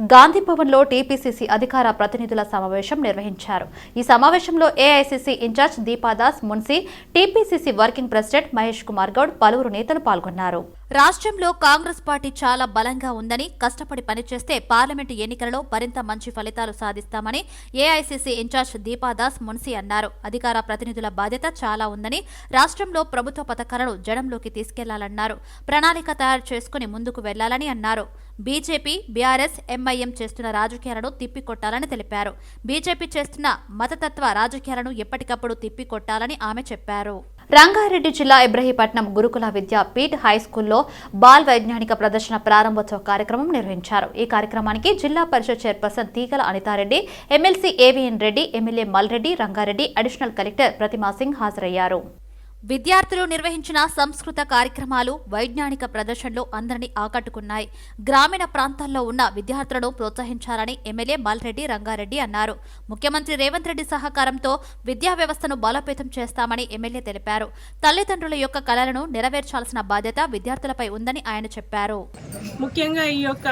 గాంధీ భవన్లో టీపీసీసీ అధికార ప్రతినిధుల సమావేశం నిర్వహించారు. ఈ సమావేశంలో AICC in-charge Deepadas Munshi, TPCC working president Mahesh Kumar Goud, పలువురు నేతలు పాల్గొన్నారు. రాష్ట్రంలో కాంగ్రెస్ పార్టీ చాలా బలంగా ఉందని, కష్టపడి పనిచేస్తే పార్లమెంటు ఎన్నికలలో మరింత మంచి ఫలితాలు సాధిస్తామని ఏఐసీసీ ఇన్ఛార్జ్ దీపాదాస్ మున్సీ అన్నారు. అధికార ప్రతినిధుల బాధ్యత చాలా ఉందని, రాష్ట్రంలో ప్రభుత్వ పథకాలను జనంలోకి తీసుకెళ్లాలన్నారు. ప్రణాళిక తయారు చేసుకుని ముందుకు వెళ్లాలని అన్నారు. బీజేపీ, బీఆర్ఎస్, ఎంఐఎం చేస్తున్న రాజకీయాలను తిప్పికొట్టాలని తెలిపారు. బీజేపీ చేస్తున్న మతతత్వ రాజకీయాలను ఎప్పటికప్పుడు తిప్పికొట్టాలని ఆమె చెప్పారు. రంగారెడ్డి జిల్లా ఇబ్రహీపట్నం గురుకుల విద్యాపీఠ్ హైస్కూల్లో బాల్ వైజ్ఞానిక ప్రదర్శన ప్రారంభోత్సవ కార్యక్రమం నిర్వహించారు. ఈ కార్యక్రమానికి జిల్లా Parishad chairperson Teegala Anithareddy, MLC AVN Reddy, MLA Malreddy, Rangareddy additional collector Pratima Singh హాజరయ్యారు. విద్యార్థులు నిర్వహించిన సంస్కృత కార్యక్రమాలు, వైజ్ఞానిక ప్రదర్శనలు అందరినీ ఆకట్టుకున్నాయి. గ్రామీణ ప్రాంతాల్లో ఉన్న విద్యార్థులను ప్రోత్సహించాలని ఎమ్మెల్యే మల్రెడ్డి, రంగారెడ్డి అన్నారు. ముఖ్యమంత్రి రేవంత్ రెడ్డి సహకారంతో విద్యా వ్యవస్థను బలోపేతం చేస్తామని ఎమ్మెల్యే తెలిపారు. తల్లిదండ్రుల యొక్క కలలను నెరవేర్చాల్సిన బాధ్యత విద్యార్థులపై ఉందని ఆయన చెప్పారు. ముఖ్యంగా ఈ యొక్క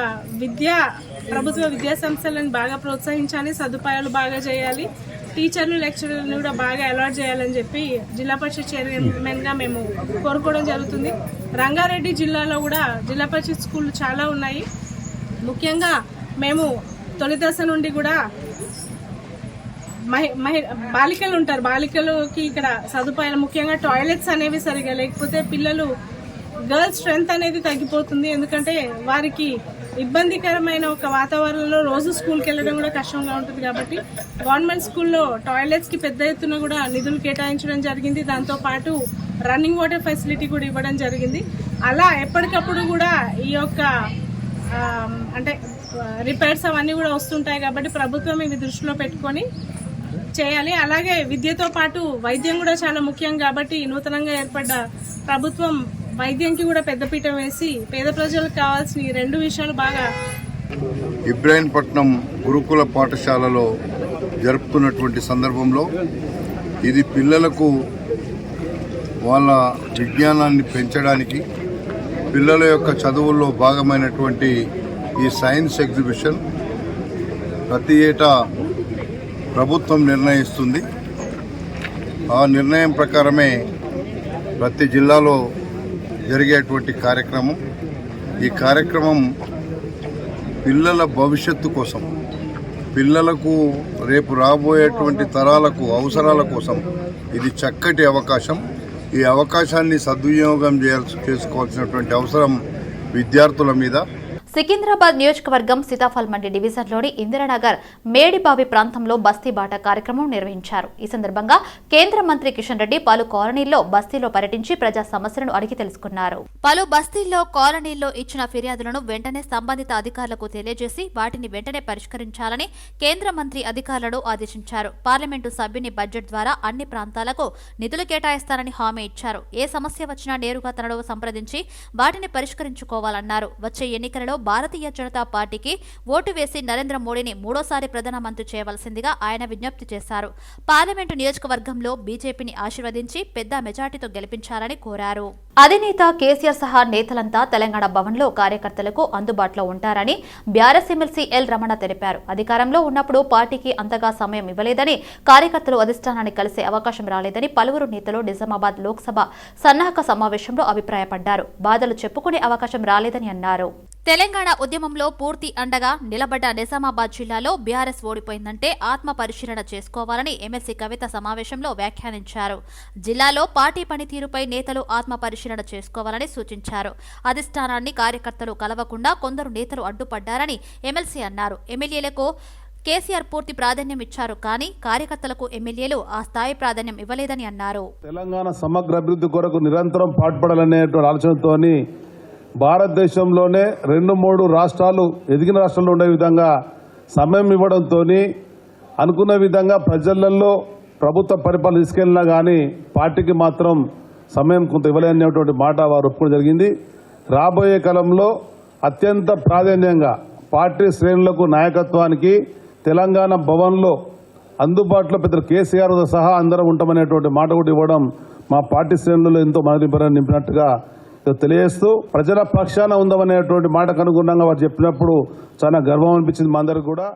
ప్రభుత్వ విద్యా సంస్థలను బాగా ప్రోత్సహించాలి, సదుపాయాలు బాగా చేయాలి, టీచర్లు, లెక్చరర్లను కూడా బాగా అలాట్ చేయాలని చెప్పి జిల్లా పరిషత్ చైర్మన్గా మేము కోరుకోవడం జరుగుతుంది. రంగారెడ్డి జిల్లాలో కూడా జిల్లా పరిషత్ స్కూళ్ళు చాలా ఉన్నాయి. ముఖ్యంగా మేము తొలి దశ నుండి కూడా బాలికలు ఉంటారు, బాలికలకి ఇక్కడ సదుపాయాలు, ముఖ్యంగా టాయిలెట్స్ అనేవి సరిగా లేకపోతే పిల్లలు గర్ల్స్ స్ట్రెంగ్త్ అనేది తగ్గిపోతుంది. ఎందుకంటే వారికి ఇబ్బందికరమైన ఒక వాతావరణంలో రోజు స్కూల్కి వెళ్ళడం కూడా కష్టంగా ఉంటుంది. కాబట్టి గవర్నమెంట్ స్కూల్లో టాయిలెట్స్కి పెద్ద ఎత్తున కూడా నిధులు కేటాయించడం జరిగింది. దాంతోపాటు రన్నింగ్ వాటర్ ఫెసిలిటీ కూడా ఇవ్వడం జరిగింది. అలా ఎప్పటికప్పుడు కూడా ఈ యొక్క అంటే రిపేర్స్ అవన్నీ కూడా వస్తుంటాయి. కాబట్టి ప్రభుత్వం ఇవి దృష్టిలో పెట్టుకొని చేయాలి. అలాగే విద్యతో పాటు వైద్యం కూడా చాలా ముఖ్యం. కాబట్టి నూతనంగా ఏర్పడ్డ ప్రభుత్వం వైద్యంకి కూడా పెద్దపీట వేసి పేద ప్రజలకు కావాల్సిన ఈ రెండు విషయాలు బాగా ఇబ్రాహీంపట్నం గురుకుల పాఠశాలలో జరుపుతున్నటువంటి సందర్భంలో ఇది పిల్లలకు వాళ్ళ విజ్ఞానాన్ని పెంచడానికి, పిల్లల యొక్క చదువుల్లో భాగమైనటువంటి ఈ సైన్స్ ఎగ్జిబిషన్ ప్రతి ఏటా ప్రభుత్వం నిర్ణయిస్తుంది. ఆ నిర్ణయం ప్రకారమే ప్రతి జిల్లాలో జరిగేటువంటి కార్యక్రమం. ఈ కార్యక్రమం పిల్లల భవిష్యత్తు కోసం, పిల్లలకు రేపు రాబోయేటువంటి తరాలకు అవసరాల కోసం ఇది చక్కటి అవకాశం. ఈ అవకాశాన్ని సద్వినియోగం చేసుకోవాల్సినటువంటి అవసరం విద్యార్థుల మీద. సికింద్రాబాద్ నియోజకవర్గం సీతాఫల్ మండి డివిజన్లోని ఇందిరానగర్ మేడిబావి ప్రాంతంలో బస్తీ బాట కార్యక్రమం నిర్వహించారు. ఈ సందర్భంగా కేంద్ర మంత్రి కిషన్ రెడ్డి పలు కాలనీల్లో బస్తీలో పర్యటించి ప్రజా సమస్యలను అడిగి తెలుసుకున్నారు. పలు బస్తీల్లో కాలనీల్లో ఇచ్చిన ఫిర్యాదులను వెంటనే సంబంధిత అధికారులకు తెలియజేసి వాటిని వెంటనే పరిష్కరించాలని కేంద్ర మంత్రి అధికారులను ఆదేశించారు. పార్లమెంటు సభ్యుని బడ్జెట్ ద్వారా అన్ని ప్రాంతాలకు నిధులు కేటాయిస్తారని హామీ ఇచ్చారు. ఏ సమస్య వచ్చినా నేరుగా తనను సంప్రదించి వాటిని పరిష్కరించుకోవాలన్నారు. వచ్చే ఎన్నికలలో భారతీయ జనతా పార్టీకి ఓటు వేసి నరేంద్ర మోడీని మూడోసారి ప్రధానమంత్రి చేయవలసిందిగా ఆయన విజ్ఞప్తి చేశారు. పార్లమెంటు నియోజకవర్గంలో బీజేపీని ఆశీర్వదించి పెద్ద మెజార్టీతో గెలిపించాలని కోరారు. అధినేత కేసీఆర్ సహా నేతలంతా తెలంగాణ భవన్లో కార్యకర్తలకు అందుబాటులో ఉంటారని బీఆర్ఎస్ ఎమ్మెల్సీ ఎల్ రమణ తెలిపారు. అధికారంలో ఉన్నప్పుడు పార్టీకి అంతగా సమయం ఇవ్వలేదని, కార్యకర్తలు అధిష్టానాన్ని కలిసే అవకాశం రాలేదని పలువురు నేతలు నిజామాబాద్ లోక్సభ సన్నాహక సమావేశంలో అభిప్రాయపడ్డారు. బాధలు చెప్పుకునే అవకాశం రాలేదని అన్నారు. తెలంగాణ ఉద్యమంలో పూర్తి అండగా నిలబడ్డ నిజామాబాద్ జిల్లాలో బీఆర్ఎస్ ఓడిపోయిందంటే ఆత్మ పరిశీలన చేసుకోవాలని ఎమ్మెల్సీ కవిత సమావేశంలో వ్యాఖ్యానించారు. జిల్లాలో పార్టీ పనితీరుపై నేతలు ఆత్మ పరిశీలన చేసుకోవాలని సూచించారు. అధిష్టానాన్ని కార్యకర్తలు కలవకుండా కొందరు నేతలు అడ్డుపడ్డారని ఎమ్మెల్సీ అన్నారు. ఎమ్మెల్యేలకు కేసీఆర్ పూర్తి ప్రాధాన్యం ఇచ్చారు, కానీ కార్యకర్తలకు ఎమ్మెల్యేలు ఆ స్థాయి ప్రాధాన్యం ఇవ్వలేదని అన్నారు. తెలంగాణ సమగ్ర అభివృద్ధి కొరకు నిరంతరం పాటుపడాలనేటువంటి ఆలోచనతోని భారతదేశంలోనే 2-3 రాష్ట్రాలు ఎదిగిన రాష్ట్రాల్లో ఉండే విధంగా సమయం ఇవ్వడంతో అనుకున్న విధంగా ప్రజలలో ప్రభుత్వ పరిపాలన తీసుకెళ్లినా కానీ పార్టీకి మాత్రం సమయం కొంత ఇవ్వలేనటువంటి మాట వారు ఒప్పుకోవడం జరిగింది. రాబోయే కాలంలో అత్యంత ప్రాధాన్యంగా పార్టీ శ్రేణులకు నాయకత్వానికి తెలంగాణ భవన్లో అందుబాటులో పెద్ద కేసీఆర్ సహా అందరం ఉంటామనేటువంటి మాట కూడా ఇవ్వడం మా పార్టీ శ్రేణులలో ఎంతో మనోనింపనని నింపినట్టుగా తెలియజేస్తూ ప్రజల పక్షాన ఉందామనేటువంటి మాటకు అనుగుణంగా వారు చెప్పినప్పుడు చాలా గర్వం అనిపించింది మా అందరికి కూడా.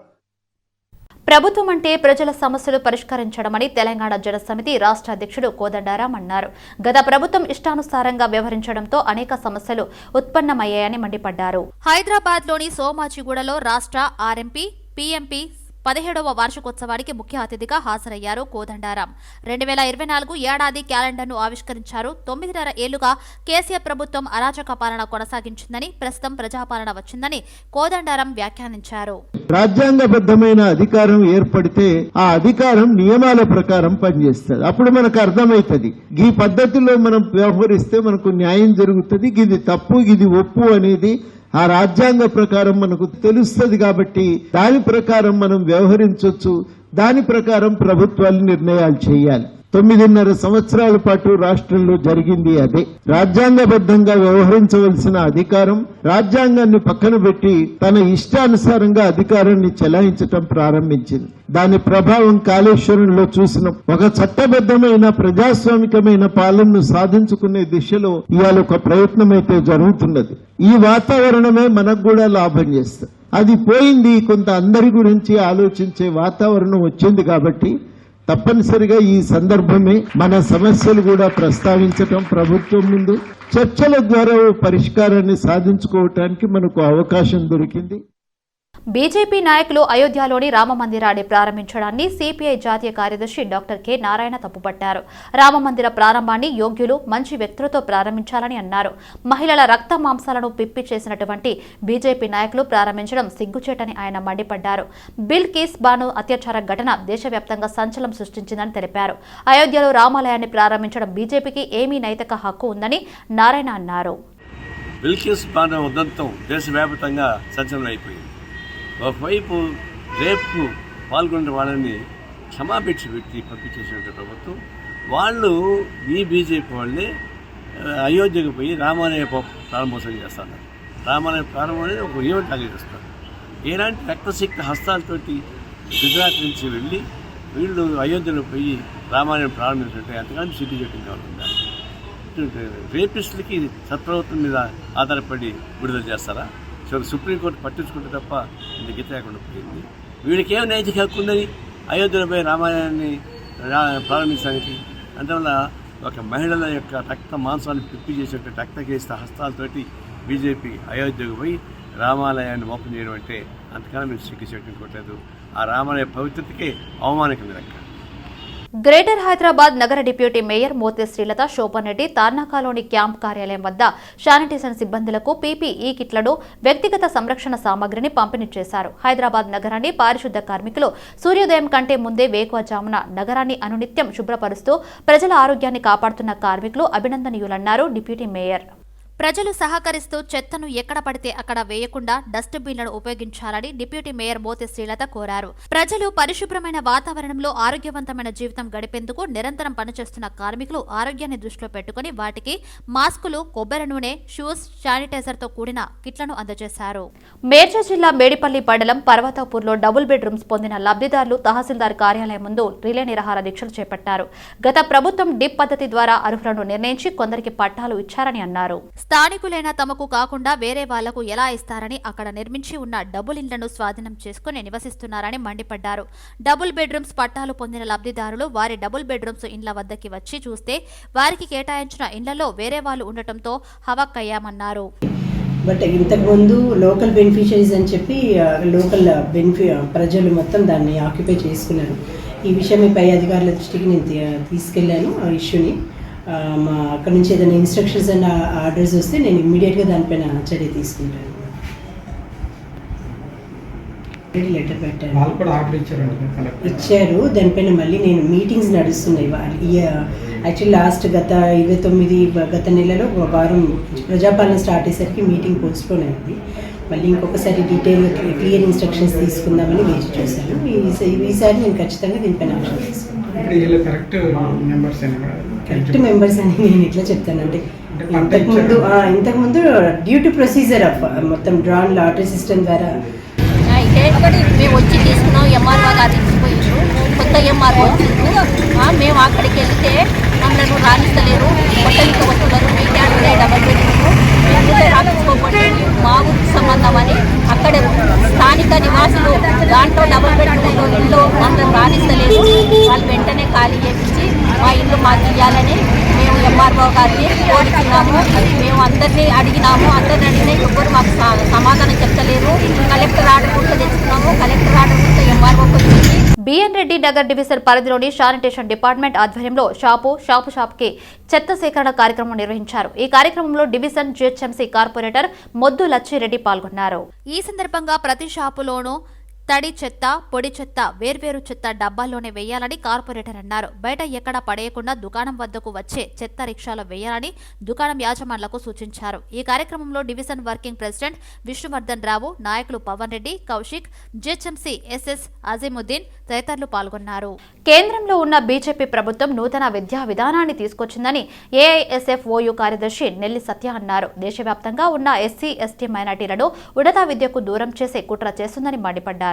ప్రభుత్వం అంటే ప్రజల సమస్యలు పరిష్కరించడమని తెలంగాణ జన సమితి రాష్ట్ర అధ్యక్షుడు కోదండరాం అన్నారు. గత ప్రభుత్వం ఇష్టానుసారంగా వ్యవహరించడంతో అనేక సమస్యలు ఉత్పన్నమయ్యాయని మండిపడ్డారు. హైదరాబాద్లోని సోమాజిగూడలో రాష్ట్ర ఆర్ఎంపీ పీఎంపీ 17వ వార్షికోత్సవానికి ముఖ్య అతిథిగా హాజరయ్యారు కోదండరాం. 2024 ఏడాది క్యాలెండర్ను ఆవిష్కరించారు. 9.5 ఏళ్లుగా కేసీఆర్ ప్రభుత్వం అరాచక పాలన కొనసాగించిందని, ప్రస్తుతం ప్రజాపాలన వచ్చిందని కోదండరాం వ్యాఖ్యానించారు. రాజ్యాంగబద్ధమైన అధికారం ఏర్పడితే ఆ అధికారం నియమాల ప్రకారం పనిచేస్తుంది. అప్పుడు మనకు అర్థమవుతుంది ఈ పద్ధతిలో మనం వ్యవహరిస్తే మనకు న్యాయం జరుగుతుంది, ఇది తప్పు ఇది ఒప్పు అనేది ఆ రాజ్యాంగ ప్రకారం మనకు తెలుస్తుంది. కాబట్టి దాని ప్రకారం మనం వ్యవహరించవచ్చు, దాని ప్రకారం ప్రభుత్వాలు నిర్ణయాలు చేయాలి. 9.5 సంవత్సరాల పాటు రాష్ట్రంలో జరిగింది అదే. రాజ్యాంగబద్ధంగా వ్యవహరించవలసిన అధికారం రాజ్యాంగాన్ని పక్కన పెట్టి తన ఇష్టానుసారంగా అధికారాన్ని చెలాయించటం ప్రారంభించింది. దాని ప్రభావం కాళేశ్వరంలో చూసినాం. ఒక చట్టబద్ధమైన ప్రజాస్వామికమైన పాలనను సాధించుకునే దిశలో ఇవాళ ఒక ప్రయత్నం అయితే జరుగుతున్నది. ఈ వాతావరణమే మనకు కూడా లాభం చేస్తుంది. అది పోయింది, కొంత అందరి గురించి ఆలోచించే వాతావరణం వచ్చింది. కాబట్టి తప్పనిసరిగా ఈ సందర్భమే మన సమస్యలు కూడా ప్రస్తావించటం, ప్రభుత్వం ముందు చర్చల ద్వారా పరిష్కారాన్ని సాధించుకోవటానికి మనకు అవకాశం దొరికింది. బీజేపీ నాయకులు అయోధ్యలోని రామమందిరాన్ని ప్రారంభించడాన్ని సిపిఐ జాతీయ కార్యదర్శి డాక్టర్ కె నారాయణ తప్పుపట్టారు. రామమందిర ప్రారంభాన్ని యోగ్యులు, మంచి వ్యక్తులతో ప్రారంభించాలని అన్నారు. మహిళల రక్త మాంసాలను పిప్పి చేసినటువంటి బీజేపీ నాయకులు ప్రారంభించడం సిగ్గుచేటని ఆయన మండిపడ్డారు. బిల్కిస్ బాను అత్యాచార ఘటన దేశవ్యాప్తంగా సంచలనం సృష్టించిందని తెలిపారు. అయోధ్యలో రామాలయాన్ని ప్రారంభించడం బీజేపీకి ఏమీ నైతిక హక్కు ఉందని నారాయణ అన్నారు. బిల్కిస్ బాను ఉదంతం దేశవ్యాప్తంగా సంచలనం అయిపోయింది. ఒకవైపు రేపు పాల్గొన్న వాళ్ళని క్షమాభిక్ష పెట్టి పంపించేసినటువంటి ప్రభుత్వం, వాళ్ళు ఈ బీజేపీ వాళ్ళే అయోధ్యకు పోయి రామాలయ ప్రారంభోత్సవం చేస్తారు. రామాలయ ప్రారంభం అనేది ఒక ఈవెంట్ ఆలోచిస్తారు. ఎలాంటి రక్తసిక్త హస్తాలతోటి గుజరాత్ నుంచి వెళ్ళి వీళ్ళు అయోధ్యలో పోయి రామాలయం ప్రారంభించుంటే ఎంతగానో సిటీ చేయడం కావాలందా? రేపిస్టులకి సత్ప్రభుత్వం మీద ఆధారపడి విడుదల చేస్తారా? సుప్రీంకోర్టు పట్టించుకుంటే తప్ప ఇంత గీత లేకుండా పోయింది. వీడికి ఏం నైతిక హక్కు ఉందని అయోధ్యలో పోయి రామాలయాన్ని ప్రారంభించడానికి? అందువల్ల ఒక మహిళల యొక్క రక్త మాంసాన్ని పిప్పి చేసేటువంటి రక్తకేస్త హస్తాలతోటి బీజేపీ అయోధ్యకు పోయి రామాలయాన్ని ఓపెన్ చేయడం అంటే అంతకన్నా మేము సిగ్గు చేయడం కోట్లేదు. ఆ రామాలయ పవిత్రతకే అవమానకం లెక్క. గ్రేటర్ హైదరాబాద్ నగర డిప్యూటీ మేయర్ మోతే శ్రీలత శోభన్ రెడ్డి తార్నాకాలోని క్యాంప్ కార్యాలయం వద్ద శానిటేషన్ సిబ్బందులకు పీపీఈ కిట్లను, వ్యక్తిగత సంరక్షణ సామగ్రిని పంపిణీ చేశారు. హైదరాబాద్ నగరాన్ని పారిశుద్ధ కార్మికులు సూర్యోదయం కంటే ముందే వేకువజామున నగరాన్ని అనునిత్యం శుభ్రపరుస్తూ ప్రజల ఆరోగ్యాన్ని కాపాడుతున్న కార్మికులు అభినందనీయులన్నారు డిప్యూటీ మేయర్. ప్రజలు సహకరిస్తూ చెత్తను ఎక్కడ పడితే అక్కడ వేయకుండా డస్ట్బిన్లను ఉపయోగించాలని డిప్యూటీ మేయర్ మోతే శ్రీలత కోరారు. ప్రజలు పరిశుభ్రమైన వాతావరణంలో ఆరోగ్యవంతమైన జీవితం గడిపేందుకు నిరంతరం పనిచేస్తున్న కార్మికులు ఆరోగ్యాన్ని దృష్టిలో పెట్టుకుని వాటికి మాస్కులు, కొబ్బరి నూనె, షూస్, శానిటైజర్తో కూడిన కిట్లను అందజేశారు. మేడ్చల్ జిల్లా మేడిపల్లి మండలం పర్వతాపూర్లో డబుల్ బెడ్రూమ్స్ పొందిన లబ్ధిదారులు తహసీల్దార్ కార్యాలయం ముందు రిలే నిరాహార దీక్షలు చేపట్టారు. గత ప్రభుత్వం డిప్ పద్ధతి ద్వారా అర్హులను నిర్ణయించి కొందరికి పట్టాలు ఇచ్చారని అన్నారు. స్థానికులైన తమకు కాకుండా వేరే వాళ్లకు ఎలా ఇస్తారని అక్కడ నిర్మించి ఉన్న డబుల్ ఇళ్లను స్వాధీనం చేసుకుని నివసిస్తున్నారని మండిపడ్డారు. డబుల్ బెడ్రూమ్స్ పట్టాలు పొందిన లబ్ధిదారులు వారి డబుల్ బెడ్రూమ్స్ ఇండ్ల వద్దకి వచ్చి చూస్తే వారికి కేటాయించిన ఇండ్లలో వేరే వాళ్ళు ఉండటంతో హవక్కయ్యామన్నారు. బట్ ఇంతకుముందు లోకల్ బెనిఫిషరీస్ అని చెప్పి లోకల్ ప్రజలు మొత్తం దాన్ని ఆక్యుపై చేసుకున్నారు. ఈ విషయం పై అధికారుల దృష్టికి నేను తీసుకెళ్లాను. ఆ ఇష్యూని అక్కడ నుంచి ఏదైనా ఇన్స్ట్రక్షన్స్ అండ్ ఆర్డర్స్ వస్తే నేను ఇమ్మీడియట్గా దానిపైన చర్య తీసుకుంటాను. లెటర్ పెట్టాను, ఇచ్చారు. దానిపైన మళ్ళీ నేను మీటింగ్స్ నడుస్తున్నాయి. యాక్చువల్లీ లాస్ట్ గత 29 గత నెలలో ఒక వారం ప్రజాపాలన స్టార్ట్ అయ్యేసరికి మీటింగ్ పోస్ట్పోన్ అయింది. మళ్ళీ ఇంకొకసారి డీటెయిల్ క్లియర్ ఇన్స్ట్రక్షన్స్ తీసుకుందామని వేచి చూశాను. ఈసారి నేను ఖచ్చితంగా దీనిపైన యాక్షన్ తీసుకుంటాను. కరెక్ట్ మెంబర్స్ అని నేను ఎట్లా చెప్తానంటే, ఇంతకుముందు డ్యూ టు ప్రొసీజర్ ఆఫ్ మొత్తం డ్రాన్ లాటరీ సిస్టమ్ ద్వారా మేము వచ్చి తీసుకున్నాం. ఎంఆర్ఓ గారు ఇచ్చిపోయారు, కొత్త ఎంఆర్ఓ. మేము అక్కడికి వెళ్తే మమ్మల్ని రాణిస్తలేరు. కొట్టలికి వస్తున్నారు. మీ క్యాండిడే డబల్ బెడ్రూమ్ ఎందుకే రాపించుకోకపోతే మా ఊరికి సంబంధం అని అక్కడ స్థానిక నివాసులు దాంట్లో డబల్ బెడ్రూమ్లో ఇల్లు మమ్మల్ని రాణిస్తలేదు. వాళ్ళు వెంటనే ఖాళీ చేపించి మా ఇల్లు మాకు ఇవ్వాలని మేము ఎంఆర్ఓ గారిని కోరుతున్నాము. మేము అందరినీ అడిగినాము. అందరిని అడిగినా ఎవ్వరు మాకు సమాధానం చెప్తలేరు. కలెక్టర్ ఆర్డర్ కూడా తెచ్చుకున్నాము. కలెక్టర్ ఆర్డర్ కూడా ఎంఆర్ఓకి వచ్చింది. బిఎన్ రెడ్డి నగర్ డివిజన్ పరిధిలోని శానిటేషన్ డిపార్ట్మెంట్ ఆధ్వర్యంలో షాపుకి చెత్త సేకరణ కార్యక్రమం నిర్వహించారు. ఈ కార్యక్రమంలో డివిజన్ జిహెచ్ఎంసీ కార్పొరేటర్ మొద్దు లచ్చిరెడ్డి పాల్గొన్నారు. ఈ సందర్భంగా ప్రతి షాపులోనూ తడి చెత్త, పొడి చెత్త వేర్వేరు చెత్త డబ్బాల్లోనే వేయాలని కార్పొరేటర్ అన్నారు. బయట ఎక్కడా పడేయకుండా దుకాణం వద్దకు వచ్చే చెత్త రిక్షాలో వేయాలని దుకాణం యాజమాన్లకు సూచించారు. ఈ కార్యక్రమంలో డివిజన్ వర్కింగ్ ప్రెసిడెంట్ విష్ణువర్ధన్ రావు, నాయకులు పవన్ రెడ్డి, కౌశిక్, జిహెచ్ఎంసీ ఎస్ఎస్ అజీముద్దీన్ తదితరులు పాల్గొన్నారు. కేంద్రంలో ఉన్న బీజేపీ ప్రభుత్వం నూతన విద్యా విధానాన్ని తీసుకొచ్చిందని ఏఐఎస్ఎఫ్ ఓయూ కార్యదర్శి నెల్లి సత్య అన్నారు. దేశవ్యాప్తంగా ఉన్న ఎస్సీ, ఎస్టీ మైనార్టీలను ఉన్నత విద్యకు దూరం చేసే కుట్ర చేస్తుందని మండిపడ్డారు.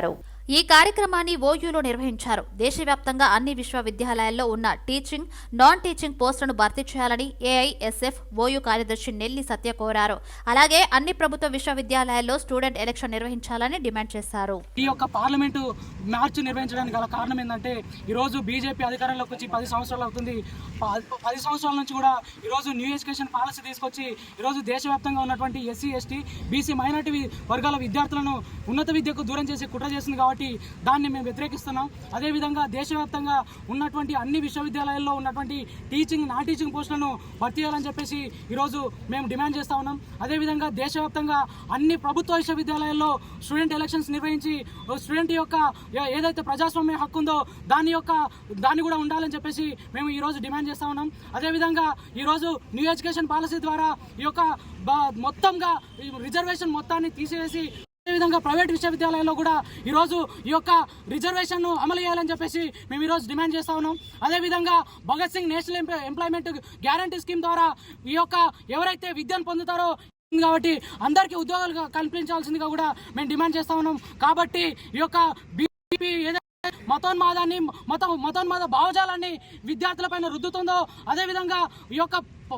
ఈ కార్యక్రమాన్ని ఓయూలో నిర్వహించారు. దేశవ్యాప్తంగా అన్ని విశ్వవిద్యాలయాల్లో ఉన్న టీచింగ్, నాన్ టీచింగ్ పోస్టులను భర్తీ చేయాలని ఏఐఎస్ఎఫ్ ఓయూ కార్యదర్శి నెల్లి సత్య కోరారు. అలాగే అన్ని ప్రభుత్వ విశ్వవిద్యాలయాల్లో స్టూడెంట్ ఎలక్షన్ నిర్వహించాలని డిమాండ్ చేశారు. ఈ యొక్క పార్లమెంటు మార్చ్ నిర్వహించడానికి గల కారణం ఏంటంటే ఈరోజు బీజేపీ అధికారంలోకి వచ్చి 10 సంవత్సరాలు అవుతుంది. 10 సంవత్సరాల నుంచి కూడా ఈరోజు న్యూ ఎడ్యుకేషన్ పాలసీ తీసుకొచ్చి ఈరోజు దేశవ్యాప్తంగా ఉన్నటువంటి ఎస్సీ, ఎస్టీ, బీసీ, మైనారిటీ వర్గాల విద్యార్థులను ఉన్నత విద్యకు దూరం చేసి కుట్ర చేస్తుంది కాబట్టి దాన్ని మేము వ్యతిరేకిస్తున్నాం. అదేవిధంగా దేశవ్యాప్తంగా ఉన్నటువంటి అన్ని విశ్వవిద్యాలయాల్లో ఉన్నటువంటి టీచింగ్, నాన్ టీచింగ్ పోస్టులను భర్తీ చేయాలని చెప్పేసి ఈరోజు మేము డిమాండ్ చేస్తూ ఉన్నాం. అదేవిధంగా దేశవ్యాప్తంగా అన్ని ప్రభుత్వ విశ్వవిద్యాలయాల్లో స్టూడెంట్ ఎలక్షన్స్ నిర్వహించి స్టూడెంట్ యొక్క ఏదైతే ప్రజాస్వామ్య హక్కు ఉందో దాన్ని కూడా ఉండాలని చెప్పేసి మేము ఈరోజు డిమాండ్ చేస్తూ ఉన్నాం. అదేవిధంగా ఈరోజు న్యూ ఎడ్యుకేషన్ పాలసీ ద్వారా ఈ యొక్క మొత్తంగా రిజర్వేషన్ మొత్తాన్ని తీసివేసి అదేవిధంగా ప్రైవేట్ విశ్వవిద్యాలయాల్లో కూడా ఈరోజు ఈ యొక్క రిజర్వేషన్ను అమలు చేయాలని చెప్పేసి మేము ఈరోజు డిమాండ్ చేస్తా ఉన్నాం. అదేవిధంగా Bhagat Singh national employment guarantee scheme ద్వారా ఈ యొక్క ఎవరైతే విద్యను పొందుతారో కాబట్టి అందరికీ ఉద్యోగాలు కల్పించాల్సిందిగా కూడా మేము డిమాండ్ చేస్తా ఉన్నాం. కాబట్టి ఈ యొక్క బీజేపీ ఏదైతే మతోన్మాద భావజాలాన్ని విద్యార్థులపైన రుద్దుతుందో, అదేవిధంగా ఈ యొక్క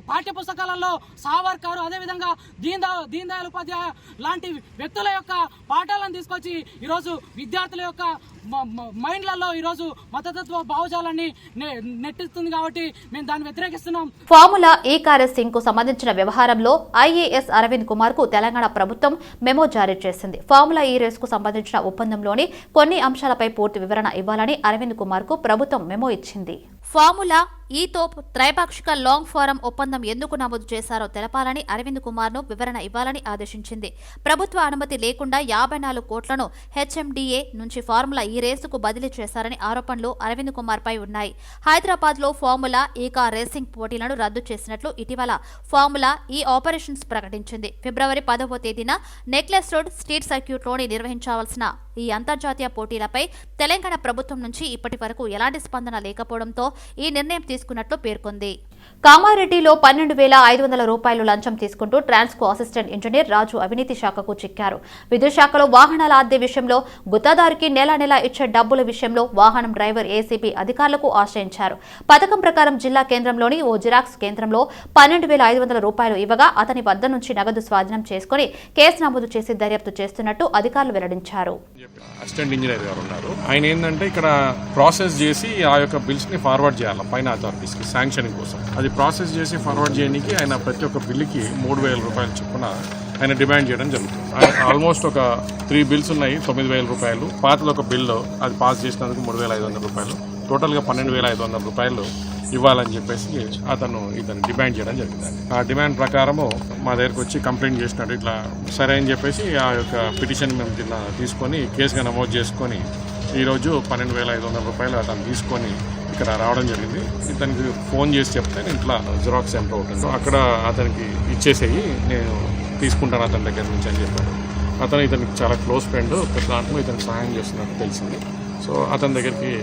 పాఠ్య పుస్తకాలలో సావర్కర్, అదేవిధంగా దీన్ దయాళ్ ఉపాధ్యాయ లాంటి వ్యక్తుల యొక్క పాఠాలను తీసుకొచ్చి ఈరోజు విద్యార్థుల యొక్క మైండ్లలో ఈరోజు మతతత్వ భావజాలాన్ని నెట్టిస్తుంది కాబట్టి మేము దాన్ని వ్యతిరేకిస్తున్నాం. ఫార్ములా ఈ కార్ రేసింగ్ కు సంబంధించిన వ్యవహారంలో ఐఏఎస్ అరవింద్ కుమార్ కు తెలంగాణ ప్రభుత్వం మెమో జారీ చేసింది. ఫార్ములా ఈ రేస్ కు సంబంధించిన ఒప్పందంలోని కొన్ని అంశాలపై పూర్తి వివరణ ఇవ్వాలని అరవింద్ కుమార్ కు ప్రభుత్వం మెమో ఇచ్చింది. ఫార్ములా ఈతో త్రైపాక్షిక లాంగ్ ఫారం ఒప్పందం ఎందుకు నమోదు చేశారో తెలపాలని అరవింద్ కుమార్ ను వివరణ ఇవ్వాలని ఆదేశించింది. ప్రభుత్వ అనుమతి లేకుండా 54 కోట్లను హెచ్ఎండిఏ నుంచి ఫార్ములా ఈ రేసుకు బదిలీ చేశారని ఆరోపణలు అరవింద్ కుమార్ పై ఉన్నాయి. హైదరాబాద్ లో ఫార్ములా ఈ కార్ రేసింగ్ పోటీలను రద్దు చేసినట్లు ఇటీవల ఫార్ములా ఈ ఆపరేషన్స్ ప్రకటించింది. ఫిబ్రవరి 10వ తేదీన నెక్లెస్ రోడ్ స్ట్రీట్ సర్క్యూట్లోని నిర్వహించాల్సిన ఈ అంతర్జాతీయ పోటీలపై తెలంగాణ ప్రభుత్వం నుంచి ఇప్పటి వరకు ఎలాంటి స్పందన లేకపోవడంతో ఈ నిర్ణయం తీసుకున్నట్లు పేర్కొంది. కామారెడ్డిలో 12,500 రూపాయలు లంచం తీసుకుంటూ ట్రాన్స్కో అసిస్టెంట్ ఇంజనీర్ రాజు అవినీతి శాఖకు చిక్కారు. విద్యుత్ శాఖలో వాహనాల అద్దె విషయంలో గుత్తదారికి నెల ఇచ్చే డబ్బుల విషయంలో వాహనం డ్రైవర్ ఏసీపీ అధికారులకు ఆశ్రయించారు. పథకం ప్రకారం జిల్లా కేంద్రంలోని ఓ జిరాక్స్ కేంద్రంలో 12,500 రూపాయలు ఇవ్వగా అతని వద్ద నుంచి నగదు స్వాధీనం చేసుకుని కేసు నమోదు చేసి దర్యాప్తు చేస్తున్నట్టు అధికారులు వెల్లడించారు. అసిస్టెంట్ ఇంజనీర్ గారు ఉన్నారు. ఆయన ఏంటంటే ఇక్కడ ప్రాసెస్ చేసి ఆ యొక్క బిల్స్ ని ఫార్వర్డ్ చేయాలి పైన అథారిటీస్ కి శాంక్షనింగ్ కోసం. అది ప్రాసెస్ చేసి ఫార్వర్డ్ చేయడానికి ఆయన ప్రతి ఒక్క బిల్లుకి 3,000 రూపాయలు చొప్పున ఆయన డిమాండ్ చేయడం జరుగుతుంది. ఆల్మోస్ట్ ఒక 3 బిల్స్ ఉన్నాయి, 9,000 రూపాయలు. పాతది ఒక బిల్లు అది పాస్ చేసినందుకు 3,500 రూపాయలు, టోటల్గా 12,500 రూపాయలు ఇవ్వాలని చెప్పేసి ఇతను డిమాండ్ చేయడం జరిగింది. ఆ డిమాండ్ ప్రకారము మా దగ్గరకు వచ్చి కంప్లైంట్ చేసినట్టు ఇట్లా సరే అని చెప్పేసి ఆ యొక్క పిటిషన్ మేము తీసుకొని కేసుగా నమోదు చేసుకొని ఈరోజు 12,500 రూపాయలు అతను తీసుకొని ఇక్కడ రావడం జరిగింది. ఇతనికి ఫోన్ చేసి చెప్తే నేను ఇట్లా జిరాక్స్ సెంటర్ అవుతుంది అక్కడ అతనికి ఇచ్చేసేయి, నేను తీసుకుంటాను అతని దగ్గర నుంచి అని చెప్పాడు. ఇతనికి చాలా క్లోజ్ ఫ్రెండ్, ప్రతి దాంట్లో ఇతనికి సహాయం చేస్తున్నట్టు తెలిసింది. సో అతని దగ్గరికి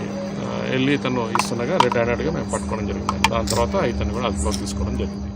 వెళ్ళి ఇతను ఇస్తుండగా రెడ్ హ్యాండెడ్గా మేము పట్టుకోవడం జరిగింది. దాని తర్వాత ఇతను కూడా అదుపులోకి తీసుకోవడం జరిగింది.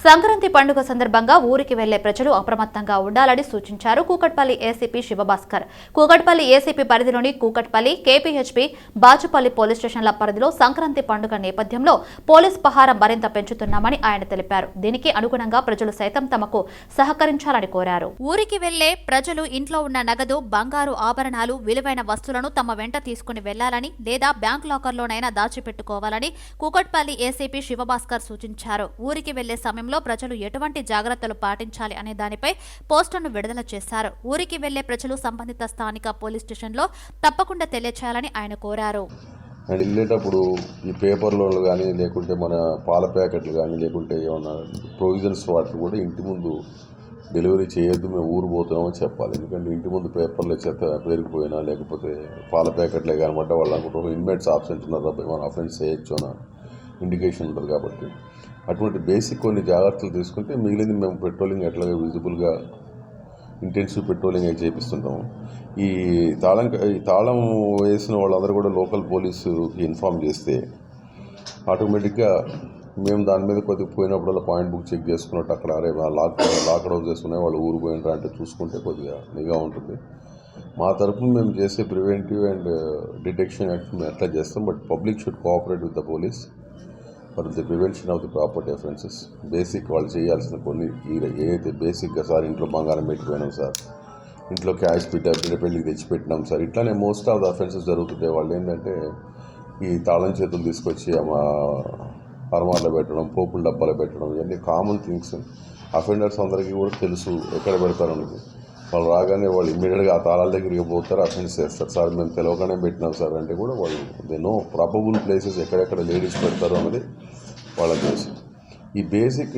సంక్రాంతి పండుగ సందర్భంగా ఊరికి వెళ్లే ప్రజలు అప్రమత్తంగా ఉండాలని సూచించారు కూకట్పల్లి ఏసీపీ శివభాస్కర్. కూకట్పల్లి ఏసీపీ పరిధిలోని కూకట్పల్లి, కేపీహెచ్పీ, బాచుపల్లి పోలీస్ స్టేషన్ల పరిధిలో సంక్రాంతి పండుగ నేపథ్యంలో పోలీస్ పహారా మరింత పెంచుతున్నామని ఆయన తెలిపారు. దీనికి అనుగుణంగా ప్రజలు సైతం తమకు సహకరించాలని కోరారు. ఊరికి వెళ్లే ప్రజలు ఇంట్లో ఉన్న నగదు, బంగారు ఆభరణాలు, విలువైన వస్తువులను తమ వెంట తీసుకుని వెళ్లాలని లేదా బ్యాంక్ లాకర్లోనైనా దాచిపెట్టుకోవాలని కూకట్పల్లి ఏసీపీ శివభాస్కర్ సూచించారు. ఊరికి వెళ్లే సమయంలో ప్రజలు ఎటువంటి జాగ్రత్తలు పాటించాలి అనే దానిపై పోస్టర్ను విడుదల చేశారు. ఊరికి వెళ్లే ప్రజలు సంబంధిత స్థానిక పోలీస్ స్టేషన్లో తప్పకుండా తెలియచేయాలని ఆయన కోరారు. అండ్ వెళ్ళేటప్పుడు ఈ పేపర్లో కానీ లేకుంటే మన పాల ప్యాకెట్లు కానీ లేకుంటే ఏమన్నా ప్రొవిజన్స్ వాటిని కూడా ఇంటి ముందు డెలివరీ చేయొద్దు, మేము ఊరు పోతున్నామని చెప్పాలి. ఎందుకంటే ఇంటి ముందు పేపర్లో చెత్త పెరిగిపోయినా లేకపోతే పాల ప్యాకెట్లే కానమాట వాళ్ళు అనుకుంటారు ఇన్మేట్స్ ఆబ్సెంట్ ఉన్నారు, మనం అఫెన్స్ చేయొచ్చు అన్న ఇండికేషన్ ఉంటుంది. కాబట్టి అటువంటి బేసిక్ కొన్ని జాగ్రత్తలు తీసుకుంటే మిగిలింది మేము పెట్రోలింగ్ ఎట్లాగా విజిబుల్గా ఇంటెన్సివ్ పెట్రోలింగ్ అయితే చేపిస్తుంటాము. ఈ తాళం వేసిన వాళ్ళందరూ కూడా లోకల్ పోలీసుకి ఇన్ఫామ్ చేస్తే ఆటోమేటిక్గా మేము దాని మీద కొద్దిగా పోయినప్పుడల్లా పాయింట్ బుక్ చెక్ చేసుకున్నట్టు అక్కడ అరే లాక్ హౌస్ చేసుకునే వాళ్ళు ఊరు పోయినరా అంటే చూసుకుంటే కొద్దిగా నిఘా ఉంటుంది. మా తరఫున మేము చేసే ప్రివెంటివ్ అండ్ డిటెక్షన్ యాక్ట్ మేము ఎట్లా చేస్తాం. But public should cooperate with the police for the prevention of the property offences. Basic వాళ్ళు చేయాల్సిన కొన్ని ఏదైతే బేసిక్గా సార్ ఇంట్లో బంగారం పెట్టిపోయినాం సార్, ఇంట్లో క్యాష్ పెళ్ళికి తెచ్చిపెట్టినాం సార్, ఇట్లానే మోస్ట్ ఆఫ్ ద అఫెన్సెస్ జరుగుతుంటాయి. వాళ్ళు ఏంటంటే ఈ తాళం చేతులు తీసుకొచ్చి అరమార్లో పెట్టడం, పోపుల డబ్బాలో పెట్టడం, ఇవన్నీ కామన్ థింగ్స్. అఫెండర్స్ అందరికీ కూడా తెలుసు ఎక్కడ పెడతారు అనేది. వాళ్ళు రాగానే వాళ్ళు ఇమ్మీడియట్గా ఆ తాళాల దగ్గరికి పోతారు, అఫెన్స్ చేస్తారు. సార్ మేము తెలియకనే పెట్టినాం సార్ అంటే కూడా వాళ్ళు దే నో ప్రాబబుల్ ప్లేసెస్ ఎక్కడెక్కడ లేడీస్ పెడతారు అనేది వాళ్ళకి తెలుసు. ఈ బేసిక్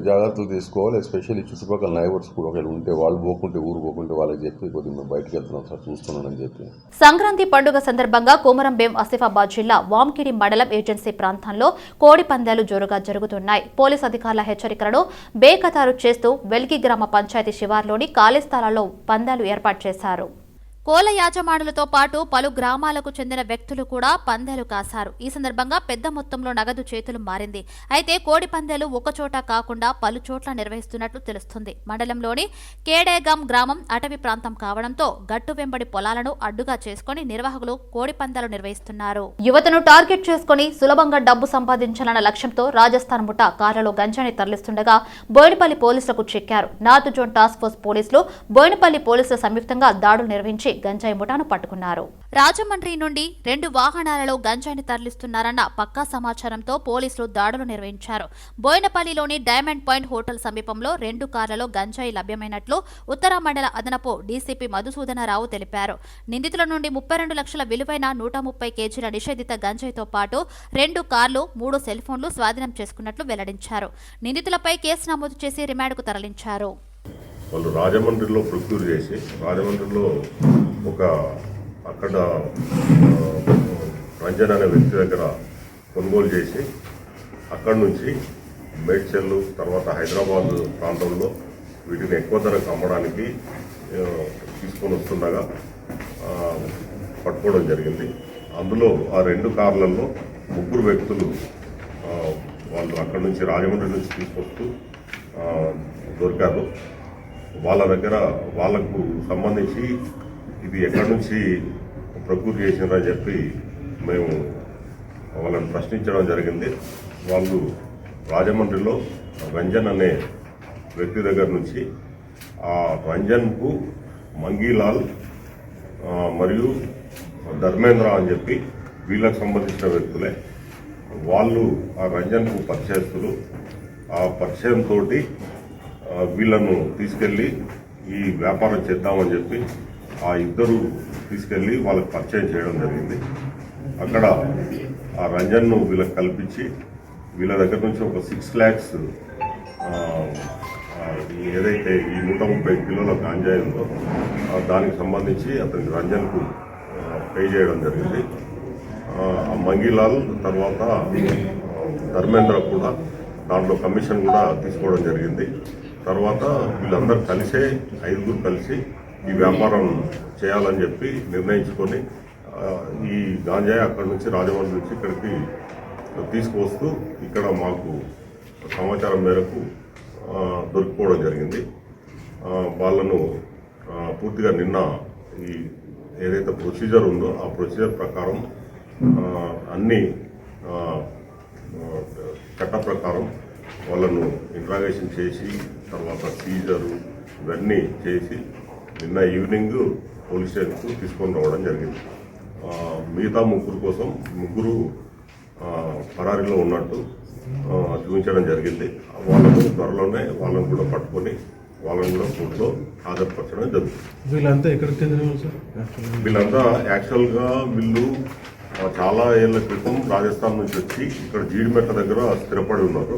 జాగ్రత్తలు తీసుకోవాలి. ఎస్పెషల్లీ చుట్టుపక్కల నైబర్స్ కూడా ఒకవేళ ఉంటే వాళ్ళు పోకుంటే ఊరు పోకుంటే వాళ్ళకి చెప్పి కొద్దిగా మేము బయటకు వెళ్తున్నాం సార్ చూస్తున్నానని చెప్పి. సంక్రాంతి పండుగ సందర్భంగా కొమరంభీం ఆసిఫాబాద్ జిల్లా వాంకిడి మండలం ఏజెన్సీ ప్రాంతంలో కోడి పందాలు జోరుగా జరుగుతున్నాయి. పోలీస్ అధికారుల హెచ్చరికలను బేఖతారు చేస్తూ వెల్గి గ్రామ పంచాయతీ శివార్లోని ఖాళీ స్థలాల్లో పందాలు ఏర్పాటు చేశారు. కోళ్ల యాజమానులతో పాటు పలు గ్రామాలకు చెందిన వ్యక్తులు కూడా పందేలు కాశారు. ఈ సందర్భంగా పెద్ద మొత్తంలో నగదు చేతులు మారింది. అయితే కోడి పందేలు ఒకచోట కాకుండా పలు చోట్ల నిర్వహిస్తున్నట్లు తెలుస్తుంది. మండలంలోని కేడేగాం గ్రామం అటవీ ప్రాంతం కావడంతో గట్టు వెంబడి పొలాలను అడ్డుగా చేసుకుని నిర్వాహకులు కోడి పందాలు నిర్వహిస్తున్నారు. యువతను టార్గెట్ చేసుకుని సులభంగా డబ్బు సంపాదించాలన్న లక్ష్యంతో రాజస్థాన్ ముఠా కార్లలో గంజాయిని తరలిస్తుండగా బోయినపల్లి పోలీసులకు చిక్కారు. నార్త్ జోన్ టాస్క్ ఫోర్స్ పోలీసులు బోయినపల్లి పోలీసులు సంయుక్తంగా దాడులు నిర్వహించి గంజాయి ముఠాను పట్టుకున్నారు. రాజమండ్రి నుండి 2 వాహనాలలో గంజాయిని తరలిస్తున్నారన్న పక్కా సమాచారంతో పోలీసులు దాడులు నిర్వహించారు. బోయినపల్లిలోని డైమండ్ పాయింట్ హోటల్ సమీపంలో 2 కార్లలో గంజాయి లభ్యమైనట్లు ఉత్తర మండల అదనపు డీసీపీ మధుసూదనరావు తెలిపారు. నిందితుల నుండి 32 లక్షల విలువైన 130 కేజీల నిషేధిత గంజాయితో పాటు 2 కార్లు, 3 సెల్ ఫోన్లు స్వాధీనం చేసుకున్నట్లు వెల్లడించారు. నిందితులపై కేసు నమోదు చేసి రిమాండ్కు తరలించారు. వాళ్ళు రాజమండ్రిలో ప్రొక్యూర్ చేసి రాజమండ్రిలో అక్కడ రంజన్ అనే వ్యక్తి దగ్గర కొనుగోలు చేసి అక్కడి నుంచి మేడ్చల్లు తర్వాత హైదరాబాద్ ప్రాంతంలో వీటిని ఎక్కువ ధరకు అమ్మడానికి తీసుకొని వస్తుండగా పట్టుకోవడం జరిగింది. అందులో ఆ 2 కార్లలో 3 వ్యక్తులు వాళ్ళు అక్కడి నుంచి రాజమండ్రి నుంచి తీసుకొస్తూ దొరికారు. వాళ్ళ దగ్గర వాళ్లకు సంబంధించి ఇది ఎక్కడి నుంచి ప్రొక్యూర్ చేసినారని చెప్పి మేము వాళ్ళని ప్రశ్నించడం జరిగింది. వాళ్ళు రాజమండ్రిలో రంజన్ అనే వ్యక్తి దగ్గర నుంచి ఆ రంజన్కు మంగీలాల్ మరియు ధర్మేంద్ర అని చెప్పి వీళ్ళకు సంబంధించిన వ్యక్తులే. వాళ్ళు ఆ రంజన్కు పరిచయస్తులు. ఆ పరిచయంతో వీళ్ళను తీసుకెళ్ళి ఈ వ్యాపారం చేద్దామని చెప్పి ఆ 2 తీసుకెళ్ళి వాళ్ళకి పరిచయం చేయడం జరిగింది. అక్కడ ఆ రంజన్ను వీళ్ళకి కల్పించి వీళ్ళ దగ్గర నుంచి ఒక 6 lakhs ఏదైతే ఈ 130 కిలోల గాంజాయి ఉందో దానికి సంబంధించి అతనికి రంజన్కు పే చేయడం జరిగింది. ఆ మంగీలాల్ తర్వాత ధర్మేంద్ర కూడా దాంట్లో కమిషన్ కూడా తీసుకోవడం జరిగింది. తర్వాత వీళ్ళందరూ కలిసే 5 కలిసి ఈ వ్యాపారం చేయాలని చెప్పి నిర్ణయించుకొని ఈ గాంజాయి అక్కడి నుంచి రాజమండ్రి నుంచి ఇక్కడికి తీసుకువస్తూ ఇక్కడ మాకు సమాచారం మేరకు దొరికిపోవడం జరిగింది. వాళ్ళను పూర్తిగా నిన్న ఈ ఏదైతే ప్రొసీజర్ ఉందో ఆ ప్రొసీజర్ ప్రకారం అన్ని చట్ట ప్రకారం వాళ్ళను ఇంట్రాగేషన్ చేసి తర్వాత సీజరు ఇవన్నీ చేసి నిన్న ఈవినింగ్ పోలీస్ స్టేషన్కు తీసుకొని రావడం జరిగింది. మిగతా ముగ్గురు పరారీలో ఉన్నట్టు చూపించడం జరిగింది. వాళ్ళను త్వరలోనే వాళ్ళను కూడా పట్టుకొని వాళ్ళని కూడా కోర్టులో హాజరుపరచడం జరుగుతుంది. వీళ్ళంతా ఎక్కడికి చెందిన సార్? వీళ్ళంతా యాక్చువల్గా వీళ్ళు చాలా ఏళ్ల క్రితం రాజస్థాన్ నుంచి వచ్చి ఇక్కడ జీడిమెట్ల దగ్గర స్థిరపడి ఉన్నారు.